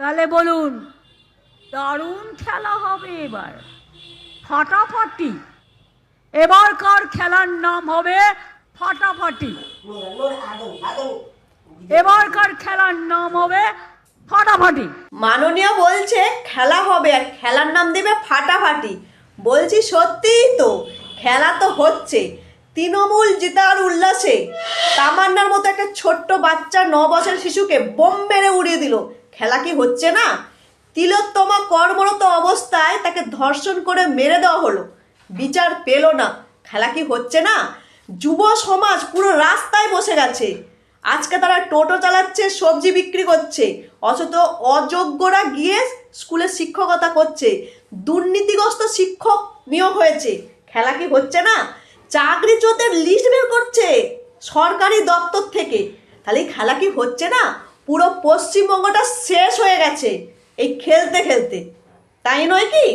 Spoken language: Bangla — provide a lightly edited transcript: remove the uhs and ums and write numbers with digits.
তাহলে বলুন, দারুণ খেলা হবে এবার, ফাটাফাটি। এবারকার খেলার নাম হবে ফাটাফাটি। এবারকার খেলার নাম হবে ফাটাফাটি। মাননীয় বলছে খেলা হবে আর খেলার নাম দেবে ফাটাফাটি। বলছি সত্যিই তো, খেলা তো হচ্ছে। তৃণমূল জেতার উল্লাসে তামান্নার মতো একটা ছোট্ট বাচ্চা 9 বছরের শিশুকে বোম মেরে উড়িয়ে দিল। খেলা কি হচ্ছে না? তিলোত্তমা কর্মরত অবস্থায় তাকে ধর্ষণ করে মেরে দেওয়া হলো, বিচার পেল না। খেলা কি হচ্ছে না? যুব সমাজ পুরো রাস্তায় বসে গেছে। আজকে তারা টোটো চালাচ্ছে, সবজি বিক্রি করছে, অথচ অযোগ্যরা গিয়ে স্কুলে শিক্ষকতা করছে। দুর্নীতিগ্রস্ত শিক্ষক নিয়োগ হয়েছে। খেলা কি হচ্ছে না? চাকরি চোরদের লিস্ট বের করছে সরকারি দপ্তর থেকে। তাহলে খেলা কি হচ্ছে না? পুরো পশ্চিমবঙ্গটা শেষ হয়ে গেছে এই খেলতে খেলতে, তাই নয় কি?